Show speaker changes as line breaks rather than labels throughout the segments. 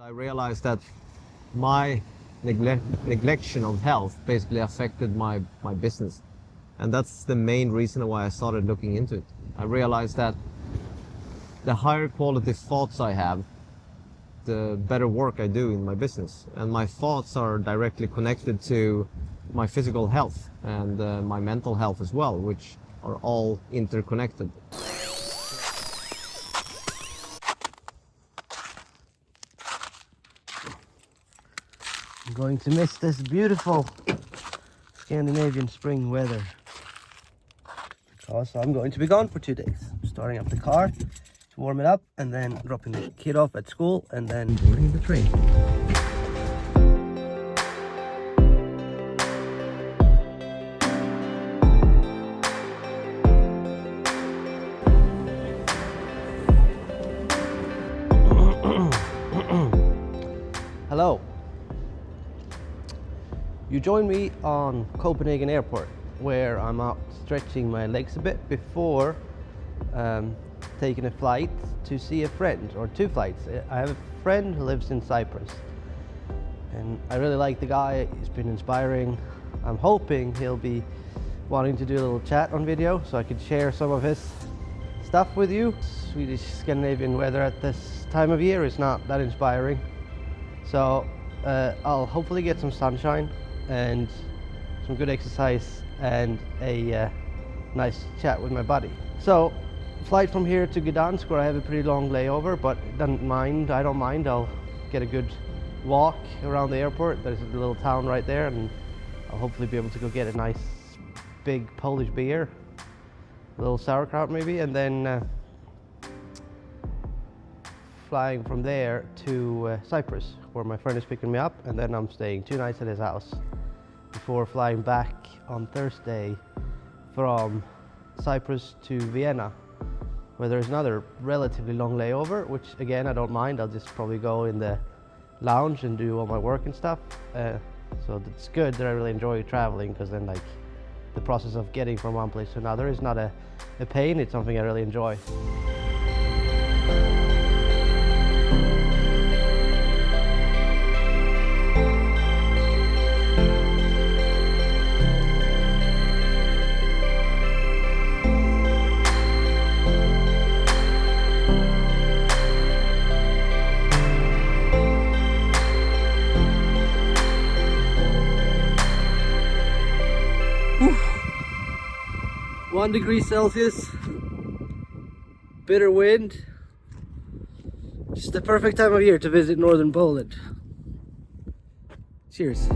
I realized that my neglection of health basically affected my business. And that's the main reason why I started looking into it. I realized that the higher quality thoughts I have, the better work I do in my business. And my thoughts are directly connected to my physical health and my mental health as well, which are all interconnected.
I'm going to miss this beautiful Scandinavian spring weather because I'm going to be gone for 2 days. I'm starting up the car to warm it up and then dropping the kid off at school and then boarding the train. Hello. You join me on Copenhagen Airport, where I'm out stretching my legs a bit before taking a flight to see a friend, or 2 flights. I have a friend who lives in Cyprus, and I really like the guy. He's been inspiring. I'm hoping he'll be wanting to do a little chat on video so I could share some of his stuff with you. Swedish Scandinavian weather at this time of year is not that inspiring, so I'll hopefully get some sunshine and some good exercise and a nice chat with my buddy. So flight from here to Gdansk, where I have a pretty long layover, but I don't mind. I'll get a good walk around the airport. There's a little town right there, and I'll hopefully be able to go get a nice big Polish beer, a little sauerkraut maybe, and then flying from there to Cyprus, where my friend is picking me up, and then I'm staying 2 nights at his house before flying back on Thursday from Cyprus to Vienna, where there's another relatively long layover, which again I don't mind. I'll just probably go in the lounge and do all my work and stuff. So it's good that I really enjoy traveling, because then like the process of getting from one place to another is not a pain. It's something I really enjoy. Whew. 1 degree Celsius, bitter wind. Just the perfect time of year to visit northern Poland. Cheers.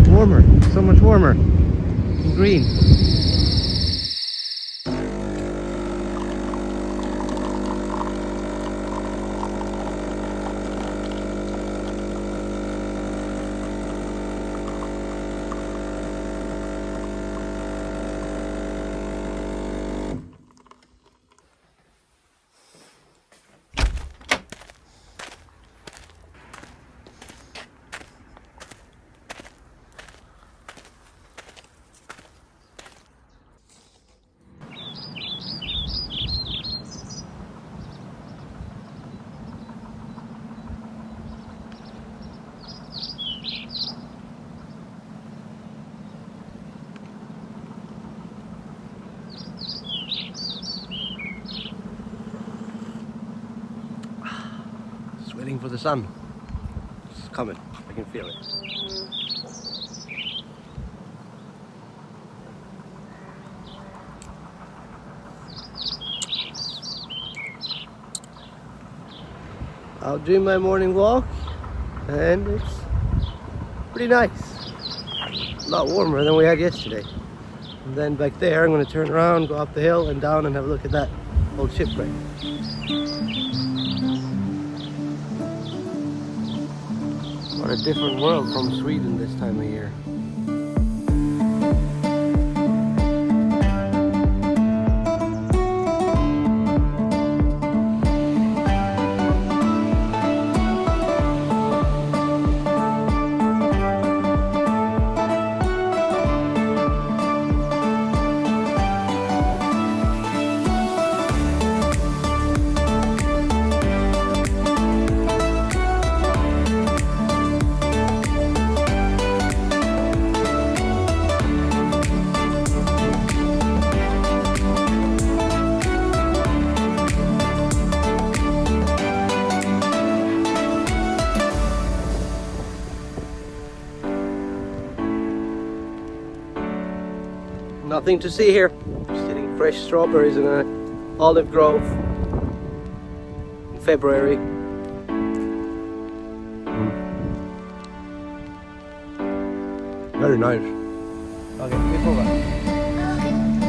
Warmer, so much warmer and green. Waiting for the sun. It's coming. I can feel it. Out doing my morning walk, and it's pretty nice. A lot warmer than we had yesterday. And then back there, I'm going to turn around, go up the hill and down and have a look at that old shipwreck. What a different world from Sweden this time of year. Nothing to see here. Just eating fresh strawberries in an olive grove in February.
Very nice.
Okej, vi provar.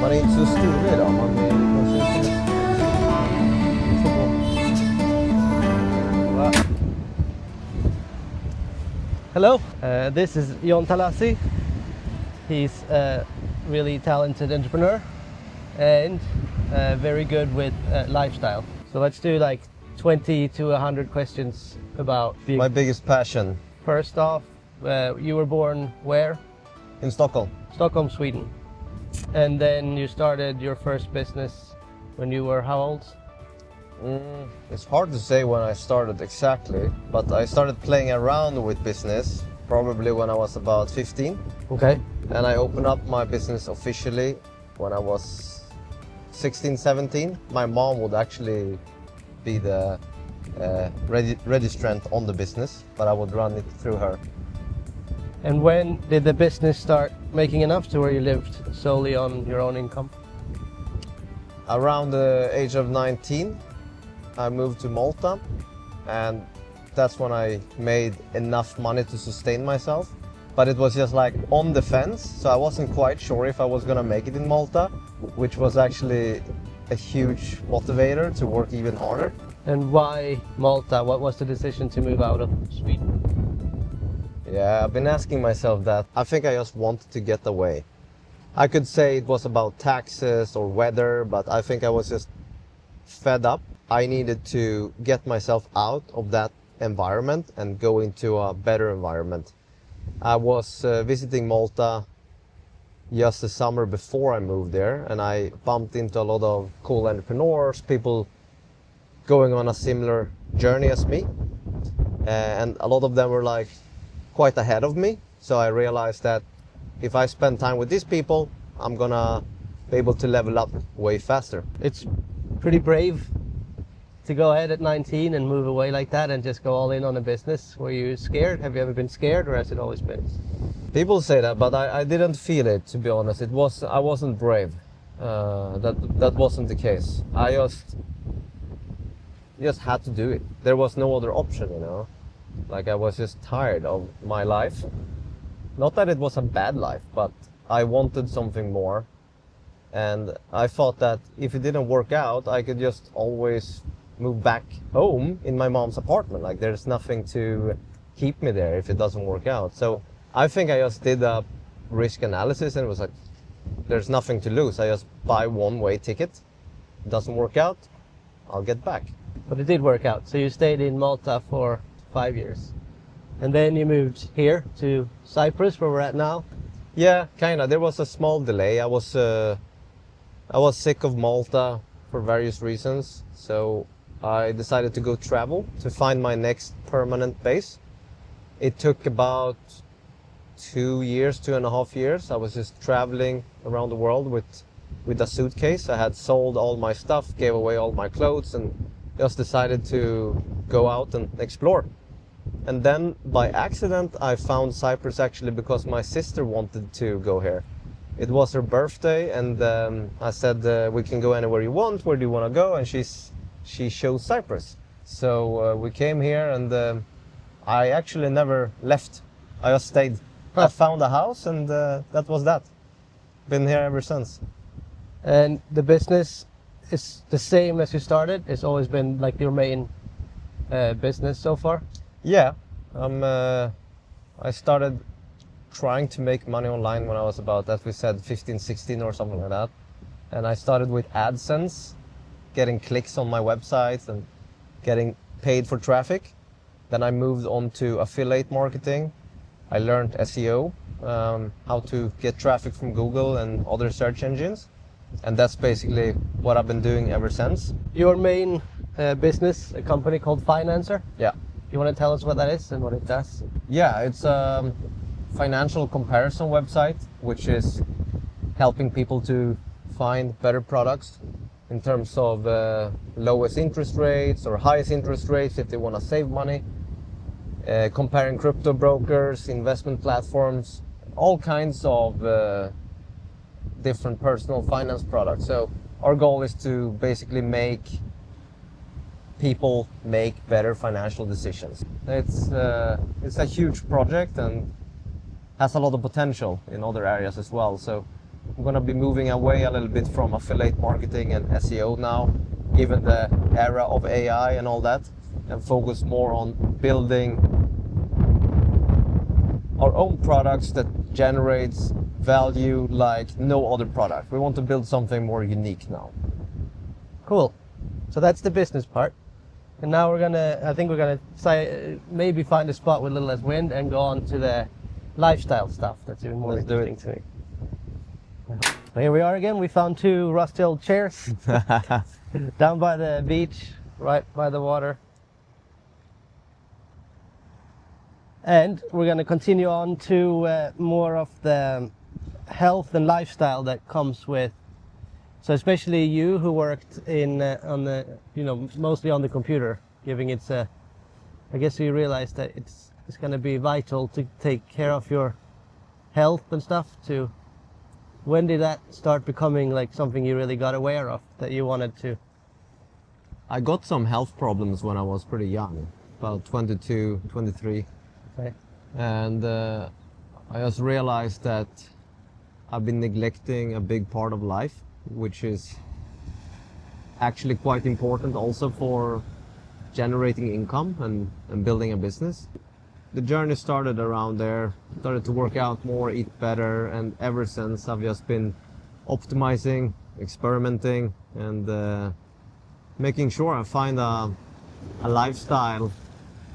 Man är inte så stor idag. Man ser inte
Hello, this is John Talasi. He's a really talented entrepreneur and very good with lifestyle. So let's do like 20 to 100 questions about being...
My biggest passion.
First off, you were born where?
In Stockholm.
Stockholm, Sweden. And then you started your first business when you were how old?
It's hard to say when I started exactly, but I started playing around with business probably when I was about 15.
Okay.
And I opened up my business officially when I was 16, 17. My mom would actually be the registrant on the business, but I would run it through her.
And when did the business start making enough to where you lived solely on your own income?
Around the age of 19, I moved to Malta, and that's when I made enough money to sustain myself. But it was just like on the fence, so I wasn't quite sure if I was gonna make it in Malta, which was actually a huge motivator to work even harder.
And why Malta? What was the decision to move out of Sweden?
Yeah, I've been asking myself that. I think I just wanted to get away. I could say it was about taxes or weather, but I think I was just fed up. I needed to get myself out of that environment and go into a better environment. I was visiting Malta just the summer before I moved there, and I bumped into a lot of cool entrepreneurs, people going on a similar journey as me, and a lot of them were like quite ahead of me. So I realized that if I spend time with these people, I'm gonna be able to level up way faster.
It's pretty brave to go ahead at 19 and move away like that and just go all in on a business. Were you scared? Have you ever been scared, or has it always been?
People say that, but I didn't feel it, to be honest. I wasn't brave. That wasn't the case. I just had to do it. There was no other option, you know. Like, I was just tired of my life. Not that it was a bad life, but I wanted something more. And I thought that if it didn't work out, I could just always move back home in my mom's apartment. Like, there's nothing to keep me there if it doesn't work out. So I think I just did a risk analysis and was like, there's nothing to lose. I just buy one-way ticket. It doesn't work out, I'll get back.
But it did work out. So you stayed in Malta for 5 years. And then you moved here to Cyprus, where we're at now.
Yeah, kinda. There was a small delay. I was sick of Malta for various reasons. So I decided to go travel to find my next permanent base. It took about 2.5 years. I was just traveling around the world with a suitcase. I had sold all my stuff, gave away all my clothes, and just decided to go out and explore. And then by accident I found Cyprus, actually because my sister wanted to go here. It was her birthday, and I said, we can go anywhere you want, where do you want to go? And she chose Cyprus. So we came here, and I actually never left. I just stayed. I found a house, and that was that. Been here ever since.
And the business is the same as you started? It's always been like your main business so far?
Yeah. I started trying to make money online when I was about, as we said, 15, 16 or something like that. And I started with AdSense, getting clicks on my websites and getting paid for traffic. Then I moved on to affiliate marketing. I learned SEO, how to get traffic from Google and other search engines. And that's basically what I've been doing ever since.
Your main business, a company called Financer?
Yeah.
You want to tell us what that is and what it does?
Yeah, it's a financial comparison website, which is helping people to find better products in terms of lowest interest rates or highest interest rates if they want to save money, comparing crypto brokers, investment platforms, all kinds of different personal finance products. So our goal is to basically make people make better financial decisions. It's a huge project and has a lot of potential in other areas as well. So I'm going to be moving away a little bit from affiliate marketing and SEO now, given the era of AI and all that, and focus more on building our own products that generates value like no other product. We want to build something more unique now.
Cool. So that's the business part. And now I think we're gonna maybe find a spot with a little less wind and go on to the lifestyle stuff. That's even more interesting to me. So here we are again. We found 2 rusty old chairs down by the beach, right by the water. And we're going to continue on to more of the health and lifestyle that comes with. So especially you who worked in on the, mostly on the computer, giving it a. I guess you realize that it's going to be vital to take care of your health and stuff. When did that start becoming like something you really got aware of that you wanted to?
I got some health problems when I was pretty young, about 22, 23.
Okay.
And I just realized that I've been neglecting a big part of life, which is actually quite important also for generating income and building a business. The journey started around there, started to work out more, eat better, and ever since I've just been optimizing, experimenting, and making sure I find a lifestyle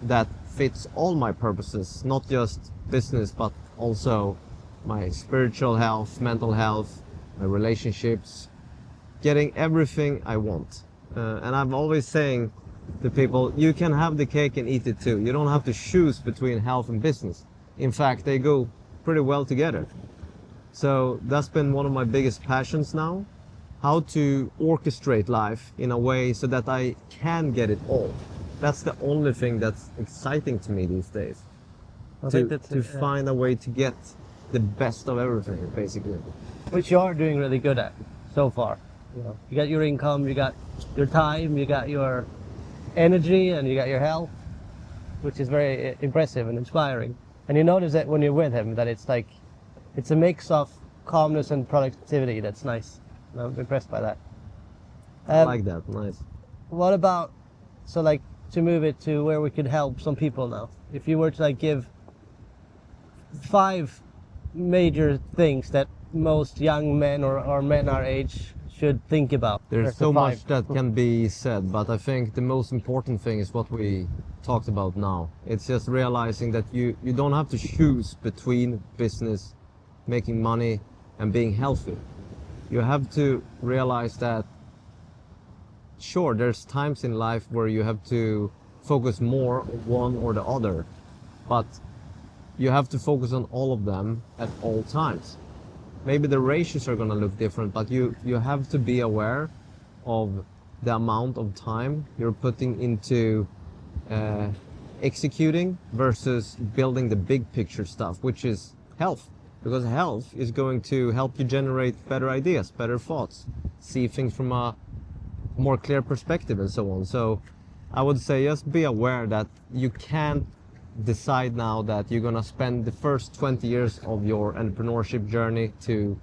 that fits all my purposes, not just business, but also my spiritual health, mental health, my relationships, getting everything I want. And I'm always saying to people, you can have the cake and eat it too. You don't have to choose between health and business. In fact, they go pretty well together. So that's been one of my biggest passions now, how to orchestrate life in a way so that I can get it all. That's the only thing that's exciting to me these days. To find a way to get the best of everything, basically.
Which you are doing really good at so far. You got your income, you got your time, you got your energy, and you got your health, which is very impressive and inspiring. And you notice that when you're with him, that it's a mix of calmness and productivity. That's nice. I'm impressed by that.
I like that, nice.
What about, to move it to where we could help some people now? If you were to give 5 major things that most young men or men our age should think about.
There's so much that can be said, but I think the most important thing is what we talked about now. It's just realizing that you don't have to choose between business, making money, and being healthy. You have to realize that, sure, there's times in life where you have to focus more on one or the other, but you have to focus on all of them at all times. Maybe the ratios are going to look different, but you have to be aware of the amount of time you're putting into executing versus building the big picture stuff, which is health. Because health is going to help you generate better ideas, better thoughts, see things from a more clear perspective and so on. So I would say just be aware that you can't decide now that you're gonna spend the first 20 years of your entrepreneurship journey to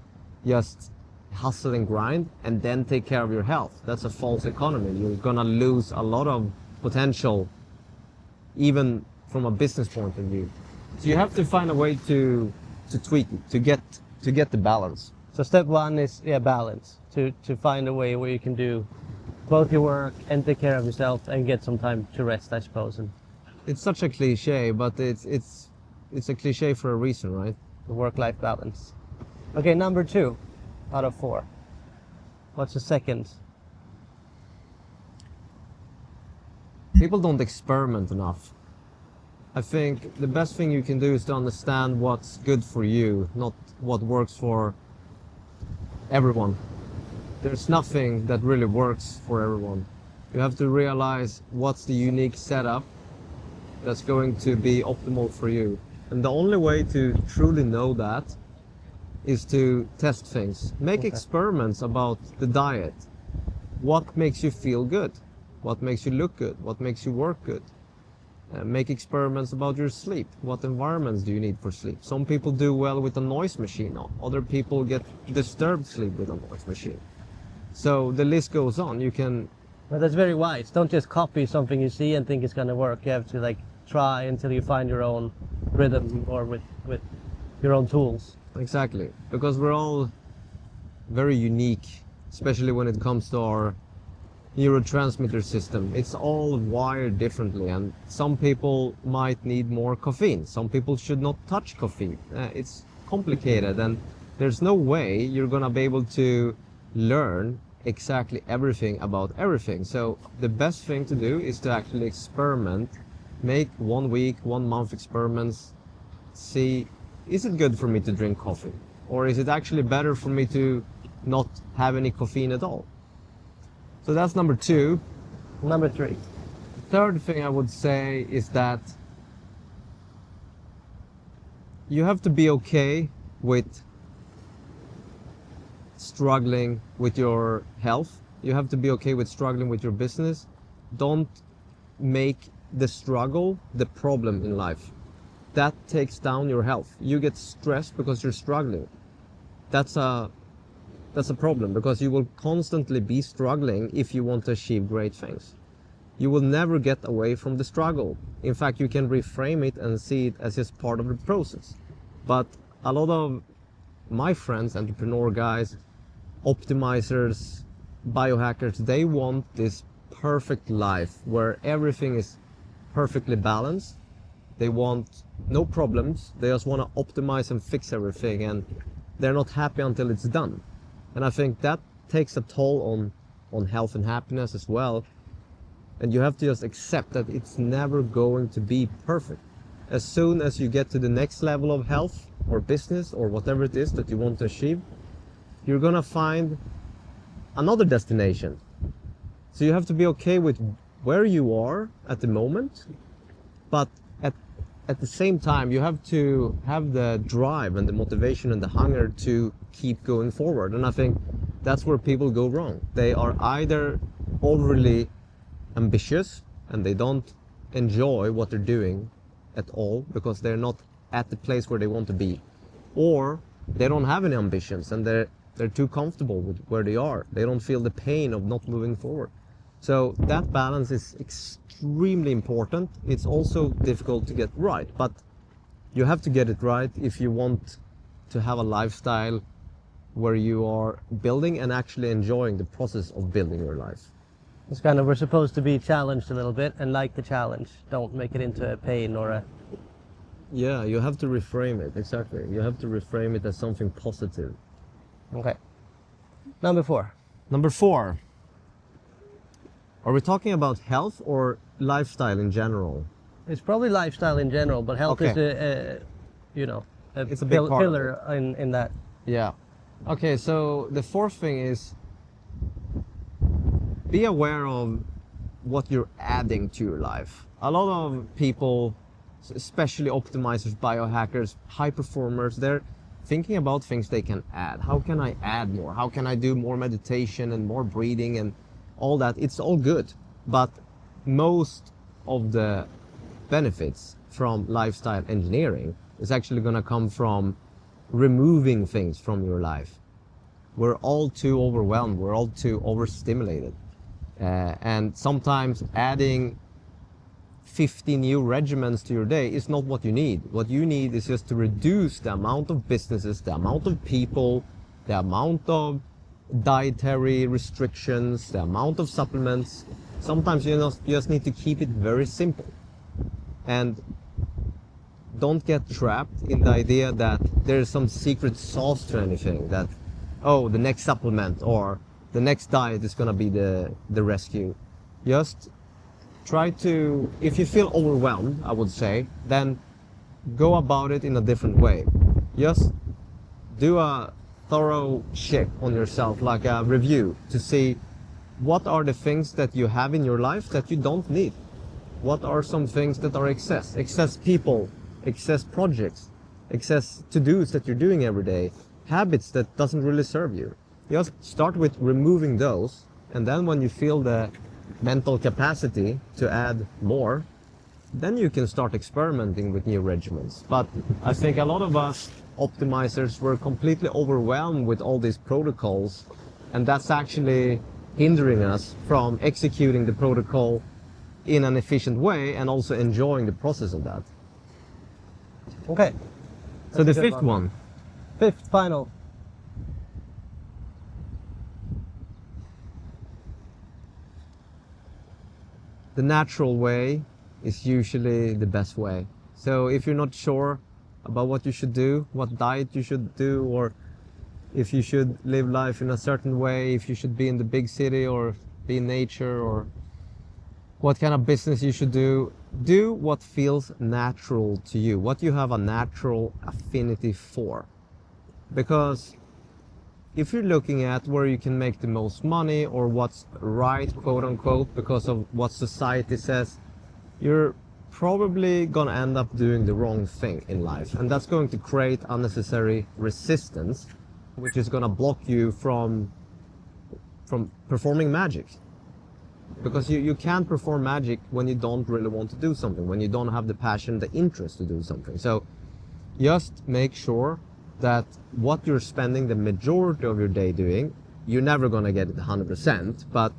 just hustle and grind and then take care of your health. That's a false economy. You're gonna lose a lot of potential, even from a business point of view. So you have to find a way to tweak it, to get the balance.
So step 1 is balance, to find a way where you can do both your work and take care of yourself and get some time to rest, I suppose. And
it's such a cliche, but it's a cliche for a reason, right?
The work-life balance. Okay, number 2 out of 4. What's the second?
People don't experiment enough. I think the best thing you can do is to understand what's good for you, not what works for everyone. There's nothing that really works for everyone. You have to realize what's the unique setup that's going to be optimal for you. And the only way to truly know that is to test things. Make experiments about the diet. What makes you feel good? What makes you look good? What makes you work good? Make experiments about your sleep. What environments do you need for sleep? Some people do well with a noise machine on. Other people get disturbed sleep with a noise machine. So the list goes on. You can...
Well, that's very wise. Don't just copy something you see and think it's going to work. You have to like try until you find your own rhythm or with your own tools.
Exactly. Because we're all very unique, especially when it comes to our neurotransmitter system. It's all wired differently, and some people might need more caffeine. Some people should not touch caffeine. It's complicated, and there's no way you're gonna be able to learn exactly everything about everything. So the best thing to do is to actually experiment, make 1 week, 1 month experiments, see, is it good for me to drink coffee? Or is it actually better for me to not have any caffeine at all? So that's number 2.
Number 3.
Third thing I would say is that you have to be okay with struggling with your health. You have to be okay with struggling with your business. Don't make the struggle the problem in life. That takes down your health. You get stressed because you're struggling. That's a problem, because you will constantly be struggling if you want to achieve great things. You will never get away from the struggle. In fact, you can reframe it and see it as just part of the process. But a lot of my friends, entrepreneur guys, optimizers, biohackers, they want this perfect life where everything is perfectly balanced. They want no problems. They just want to optimize and fix everything, and they're not happy until it's done. And I think that takes a toll on health and happiness as well. And you have to just accept that it's never going to be perfect. As soon as you get to the next level of health or business or whatever it is that you want to achieve, you're gonna find another destination. So you have to be okay with where you are at the moment, but at the same time, you have to have the drive and the motivation and the hunger to keep going forward. And I think that's where people go wrong. They are either overly ambitious and they don't enjoy what they're doing at all because they're not at the place where they want to be, or they don't have any ambitions and they're too comfortable with where they are. They don't feel the pain of not moving forward. So that balance is extremely important. It's also difficult to get right, but you have to get it right if you want to have a lifestyle where you are building and actually enjoying the process of building your life.
It's kind of, we're supposed to be challenged a little bit and like the challenge. Don't make it into a pain or a...
Yeah, you have to reframe it, exactly. You have to reframe it as something positive.
Okay. Number 4.
Number 4. Are we talking about health or lifestyle in general?
It's probably lifestyle in general, but health is
It's a big part of
pillar in that.
Yeah. Okay, so the fourth thing is be aware of what you're adding to your life. A lot of people, especially optimizers, biohackers, high performers, they're thinking about things they can add. How can I add more? How can I do more meditation and more breathing and all that? It's all good, but most of the benefits from lifestyle engineering is actually going to come from removing things from your life. We're all too overwhelmed. We're all too overstimulated. And sometimes adding 50 new regimens to your day is not what you need. What you need is just to reduce the amount of businesses, the amount of people, the amount of dietary restrictions, the amount of supplements. Sometimes you just need to keep it very simple. And don't get trapped in the idea that there's some secret sauce to anything, that, oh, the next supplement or the next diet is going to be the rescue. Just try to, if you feel overwhelmed, I would say, then go about it in a different way. Just do a thorough check on yourself, like a review, to see what are the things that you have in your life that you don't need. What are some things that are excess people, excess projects, excess to-dos that you're doing every day. habits that doesn't really serve you. You just start with removing those, and then when you feel the mental capacity to add more, then you can start experimenting with new regimens. But I think a lot of us optimizers were completely overwhelmed with all these protocols, and that's actually hindering us from executing the protocol in an efficient way and also enjoying the process of that.
Okay.
So the
That's a good
fifth one.
Fifth, final.
The natural way is usually the best way. So if you're not sure about what you should do, what diet you should do, or if you should live life in a certain way, if you should be in the big city or be in nature, or what kind of business you should do what feels natural to you, what you have a natural affinity for. Because if you're looking at where you can make the most money or what's right, quote unquote, because of what society says, you're probably gonna end up doing the wrong thing in life, and that's going to create unnecessary resistance, which is gonna block you from performing magic. Because you can't perform magic when you don't really want to do something, when you don't have the passion, the interest to do something. So just make sure that what you're spending the majority of your day doing, you're never gonna get it 100%, but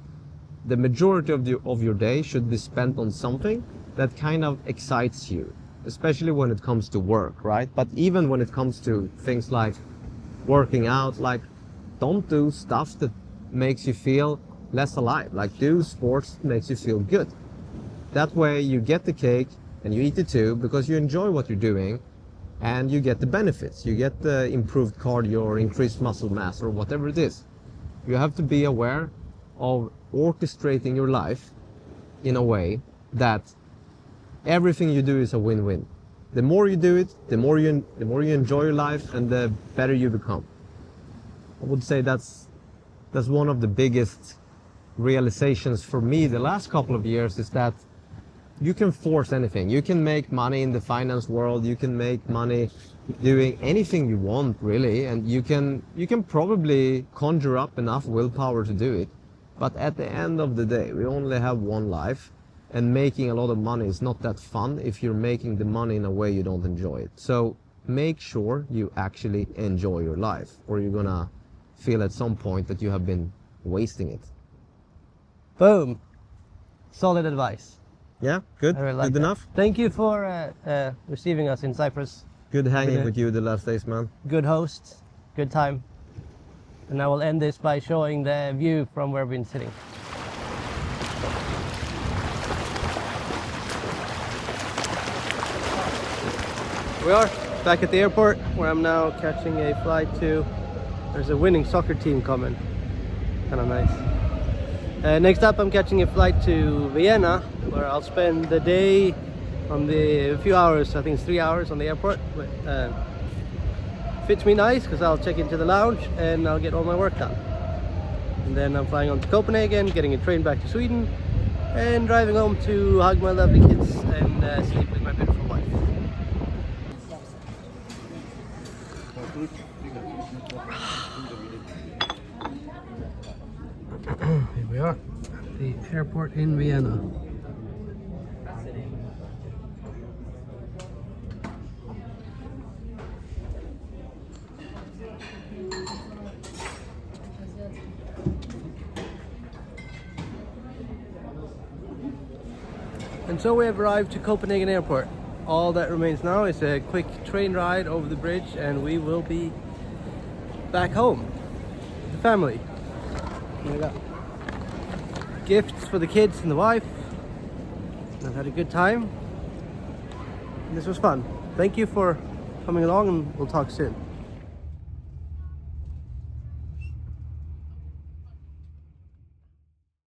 the majority of your day should be spent on something that kind of excites you, especially when it comes to work, right? But even when it comes to things like working out, like, don't do stuff that makes you feel less alive. Like, do sports that makes you feel good. That way you get the cake and you eat it too, because you enjoy what you're doing and you get the benefits. You get the improved cardio or increased muscle mass or whatever it is. You have to be aware of orchestrating your life in a way that everything you do is a win-win. The more you do it, the more you enjoy your life, and the better you become. I would say that's one of the biggest realizations for me the last couple of years, is that you can force anything. You can make money in the finance world, you can make money doing anything you want, really, and you can probably conjure up enough willpower to do it. But at the end of the day, we only have one life, and making a lot of money is not that fun if you're making the money in a way you don't enjoy it. So make sure you actually enjoy your life, or you're gonna feel at some point that you have been wasting it.
Boom. Solid advice.
Yeah, good.
I really like
Good
that.
enough.
Thank you for receiving us in Cyprus.
Good hanging
Really.
with you the last days, man.
Good host, good time. And I will end this by showing the view from where we've been sitting. We are back at the airport, where I'm now catching a flight to... There's a winning soccer team coming. Kind of nice. Next up, I'm catching a flight to Vienna, where I'll spend the day on a few hours. I think it's 3 hours on the airport. But, fits me nice because I'll check into the lounge and I'll get all my work done. And then I'm flying on to Copenhagen, getting a train back to Sweden, and driving home to hug my lovely kids and sleep with my beautiful wife. Here we are at the airport in Vienna. And so we have arrived to Copenhagen Airport. All that remains now is a quick train ride over the bridge, and we will be back home with the family. And I got gifts for the kids and the wife. I've had a good time. And this was fun. Thank you for coming along, and we'll talk soon.